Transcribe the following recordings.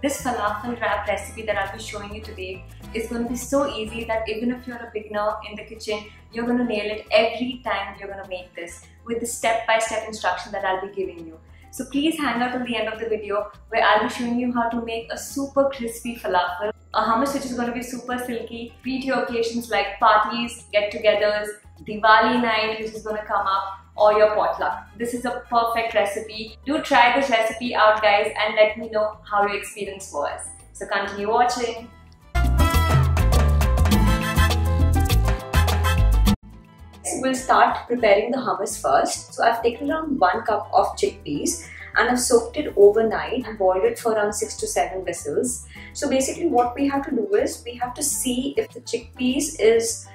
This falafel wrap recipe that I'll be showing you today is going to be so easy that even if you're a beginner in the kitchen, you're going to nail it every time you're going to make this with the step-by-step instruction that I'll be giving you. So please hang out till the end of the video where I'll be showing you how to make a super crispy falafel, a hummus which is going to be super silky, PTO occasions like parties, get-togethers, Diwali night which is going to come up, or your potluck. This is a perfect recipe. Do try this recipe out, guys, and let me know how your experience was. So continue watching. We'll start preparing the hummus first. So I've taken around 1 cup of chickpeas and I've soaked it overnight and boiled it for around 6 to 7 whistles. So basically what we have to do is we have to see if the chickpeas is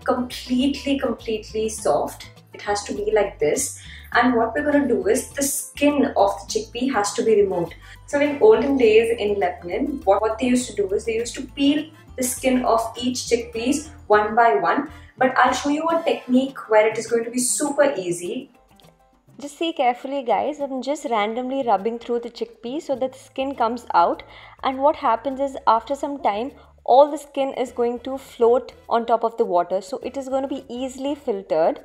completely soft. It has to be like this, and what we're going to do is the skin of the chickpea has to be removed. So in olden days in Lebanon, what they used to do is they used to peel the skin of each chickpeas one by one, but I'll show you a technique where it is going to be super easy. Just see carefully, guys. I'm just randomly rubbing through the chickpea so that the skin comes out, and what happens is after some time all the skin is going to float on top of the water, so it is going to be easily filtered.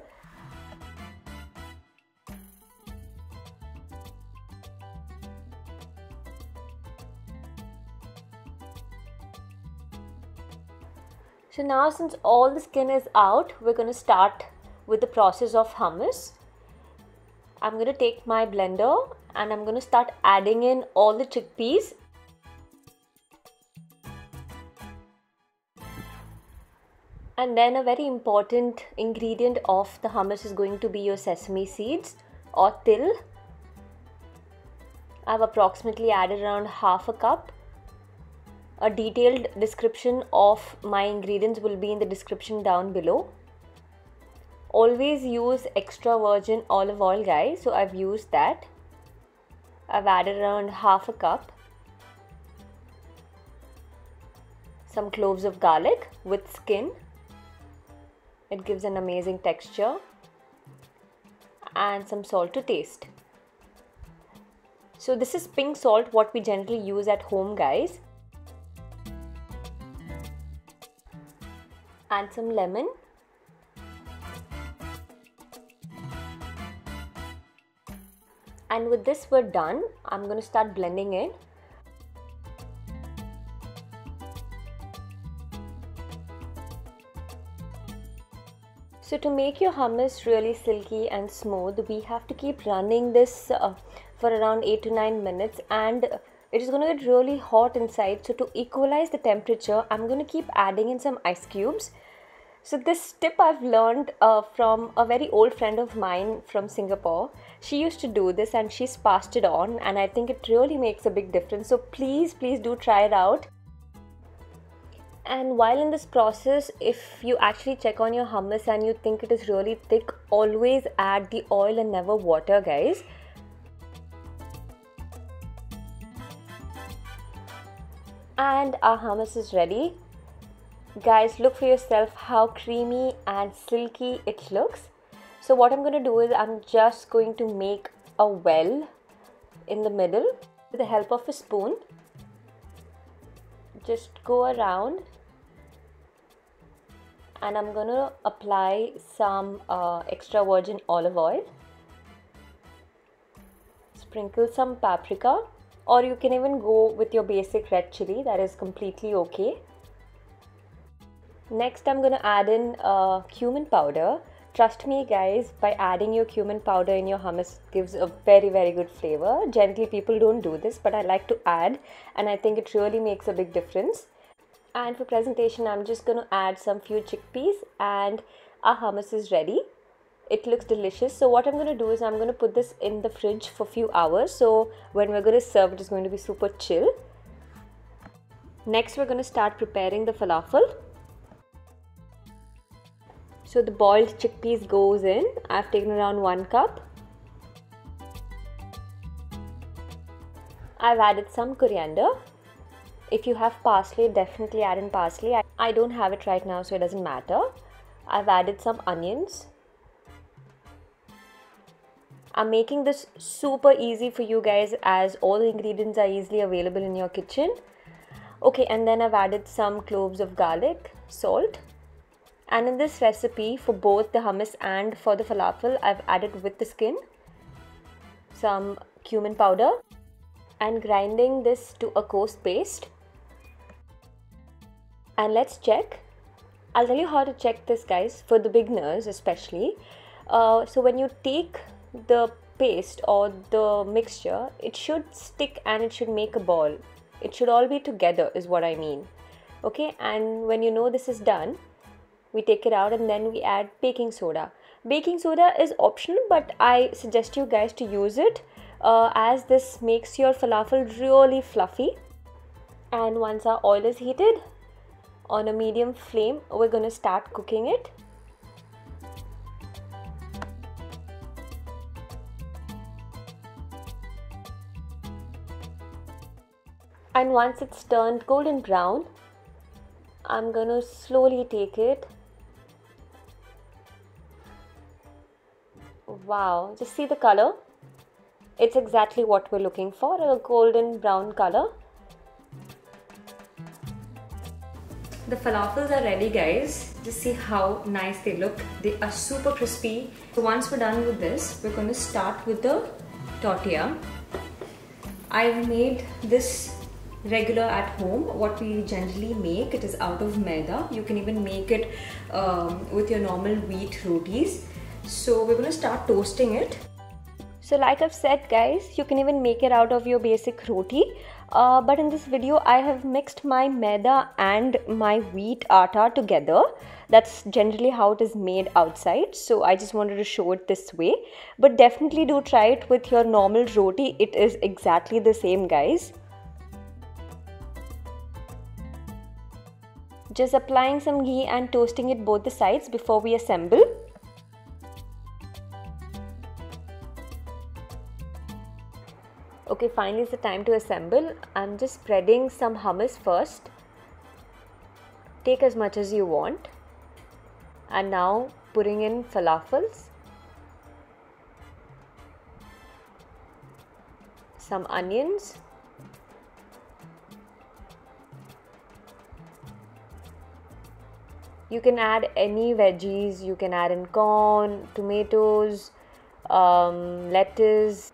So now since all the skin is out, we're going to start with the process of hummus. I'm going to take my blender and I'm going to start adding in all the chickpeas. And then a very important ingredient of the hummus is going to be your sesame seeds or til. I've approximately added around half a cup. A detailed description of my ingredients will be in the description down below. Always use extra virgin olive oil, guys, so I've used that. I've added around half a cup. Some cloves of garlic with skin. It gives an amazing texture. And some salt to taste. So this is pink salt, what we generally use at home, guys. And some lemon. And with this we're done. I'm going to start blending it. So to make your hummus really silky and smooth, we have to keep running this for around 8 to 9 minutes, and it is going to get really hot inside. So to equalize the temperature, I'm going to keep adding in some ice cubes. So this tip I've learned from a very old friend of mine from Singapore. She used to do this and she's passed it on, and I think it really makes a big difference. So please do try it out. And while in this process, if you actually check on your hummus and you think it is really thick, always add the oil and never water, guys. And our hummus is ready. Guys, look for yourself how creamy and silky it looks. So what I'm going to do is I'm just going to make a well in the middle with the help of a spoon. Just go around and I'm going to apply some extra virgin olive oil. Sprinkle some paprika, or you can even go with your basic red chili, that is completely okay. Next I'm going to add in cumin powder. Trust me, guys, by adding your cumin powder in your hummus gives a very good flavor. Generally people don't do this, but I like to add, and I think it really makes a big difference. And for presentation, I'm just going to add some few chickpeas and our hummus is ready. It looks delicious. So what I'm going to do is I'm going to put this in the fridge for a few hours. So when we're going to serve, it is going to be super chill. Next, we're going to start preparing the falafel. So the boiled chickpeas goes in. I've taken around 1 cup. I've added some coriander. If you have parsley, definitely add in parsley. I don't have it right now, so it doesn't matter. I've added some onions. I'm making this super easy for you guys as all the ingredients are easily available in your kitchen. Okay, and then I've added some cloves of garlic, salt. And in this recipe, for both the hummus and for the falafel, I've added with the skin some cumin powder and grinding this to a coarse paste. And let's check. I'll tell you how to check this, guys, for the beginners especially. So when you take the paste or the mixture, it should stick and it should make a ball. It should all be together is what I mean. Okay, and when you know this is done, we take it out and then we add baking soda. Baking soda is optional, but I suggest you guys to use it as this makes your falafel really fluffy. And once our oil is heated on a medium flame, we're going to start cooking it. And once it's turned golden brown, I'm going to slowly take it. Wow, just see the color. It's exactly what we're looking for, a golden brown color. The falafels are ready, guys. Just see how nice they look. They are super crispy. So once we're done with this, we're going to start with the tortilla. I've made this regular at home, what we generally make. It is out of maida. You can even make it with your normal wheat rotis. So we're going to start toasting it. So like I've said, guys, you can even make it out of your basic roti. But in this video, I have mixed my maida and my wheat atta together. That's generally how it is made outside. So I just wanted to show it this way. But definitely do try it with your normal roti. It is exactly the same, guys. Just applying some ghee and toasting it both the sides before we assemble. Okay, finally it's the time to assemble. I'm just spreading some hummus first. Take as much as you want. And now putting in falafels. Some onions. You can add any veggies. You can add in corn, tomatoes, lettuce,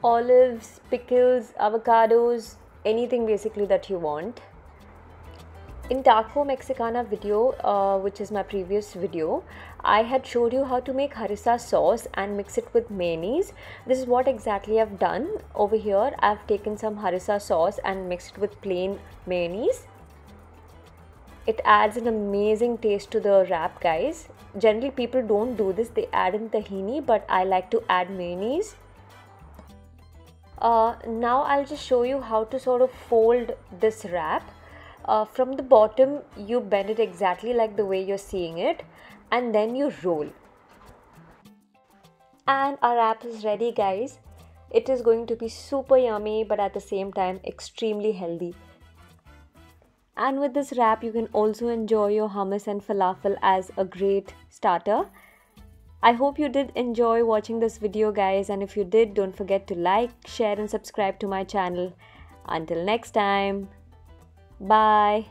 olives, pickles, avocados, anything basically that you want. In Taco Mexicana video, which is my previous video, I had showed you how to make harissa sauce and mix it with mayonnaise. This is what exactly I've done over here. I've taken some harissa sauce and mixed it with plain mayonnaise. It adds an amazing taste to the wrap, guys. Generally people don't do this, they add in tahini, but I like to add mayonnaise. Now I'll just show you how to sort of fold this wrap. From the bottom you bend it exactly like the way you're seeing it, and then you roll. And our wrap is ready, guys. It is going to be super yummy, but at the same time extremely healthy. And with this wrap you can also enjoy your hummus and falafel as a great starter. I hope you did enjoy watching this video, guys, and if you did, don't forget to like, share and subscribe to my channel. Until next time, bye.